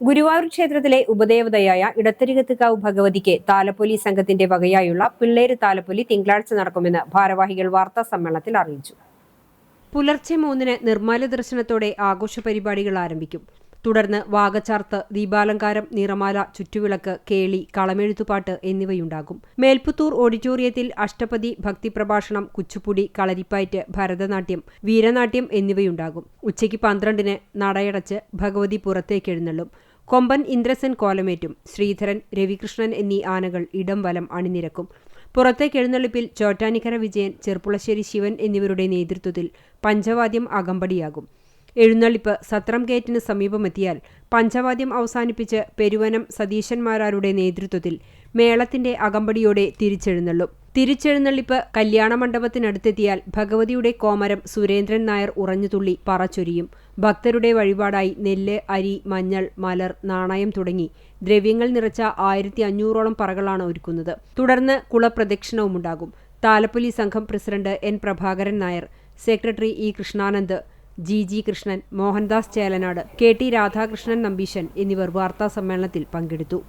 ഗുരുവായൂർ ക്ഷേത്രത്തിലെ ഉപദേവതയായ ഇടത്തരികത്തുകാവ് ഭഗവതിക്ക് താലപ്പൊലി സംഘത്തിന്റെ വകയായുള്ള പിള്ളേര് താലപ്പൊലി തിങ്കളാഴ്ച നടക്കുമെന്ന് ഭാരവാഹികൾ വാർത്താ സമ്മേളനത്തിൽ അറിയിച്ചു. പുലർച്ചെ 3-ന് നിർമ്മാല്യ ദർശനത്തോടെ ആഘോഷ പരിപാടികൾ ആരംഭിക്കും. തുടർന്ന് വാകച്ചാർത്ത്, ദീപാലങ്കാരം, നിറമാല, ചുറ്റുവിളക്ക്, കേളി, കളമെഴുത്തുപാട്ട് എന്നിവയുണ്ടാകും. മേൽപ്പുത്തൂർ ഓഡിറ്റോറിയത്തിൽ അഷ്ടപതി, ഭക്തിപ്രഭാഷണം, കുച്ചുപ്പുടി, കളരിപ്പയറ്റ്, ഭരതനാട്യം, വീരനാട്യം എന്നിവയുണ്ടാകും. ഉച്ചയ്ക്ക് 12-ന് നടയടച്ച് ഭഗവതി പുറത്തേക്കെഴുന്നള്ളും. കൊമ്പൻ ഇന്ദ്രസൻ കോലമേറ്റും. ശ്രീധരൻ, രവികൃഷ്ണൻ എന്നീ ആനകൾ ഇടം വലം അണിനിരക്കും. പുറത്തേക്കെഴുന്നള്ളിപ്പിൽ ചോറ്റാനിക്കര വിജയൻ, ചെർപ്പുളശ്ശേരി ശിവൻ എന്നിവരുടെ നേതൃത്വത്തിൽ പഞ്ചവാദ്യം അകമ്പടിയാകും. എഴുന്നള്ളിപ്പ് സത്രം ഗേറ്റിന് സമീപമെത്തിയാൽ പഞ്ചവാദ്യം അവസാനിപ്പിച്ച് പെരുവനം സതീശന്മാരാരുടെ നേതൃത്വത്തിൽ മേളത്തിന്റെ അകമ്പടിയോടെ തിരിച്ചെഴുന്നള്ളിപ്പ് കല്യാണമണ്ഡപത്തിനടുത്തെത്തിയാൽ ഭഗവതിയുടെ കോമരം സുരേന്ദ്രൻ നായർ ഉറഞ്ഞുതുള്ളി പറച്ചൊരിയും. ഭക്തരുടെ വഴിപാടായി നെല്ല്, അരി, മഞ്ഞൾ, മലർ, നാണയം തുടങ്ങി ദ്രവ്യങ്ങൾ നിറച്ച 1500ഓളം പറകളാണ് ഒരുക്കുന്നത്. തുടർന്ന് കുളപ്രദക്ഷിണവുമുണ്ടാകും. താലപ്പൊലി സംഘം president N Prabhakaran Nair, secretary E Krishnanand, G Krishnan, Mohandas Chelanad, K T Radhakrishnan Nambeesan എന്നിവർ വാർത്താസമ്മേളനത്തിൽ പങ്കെടുത്തു.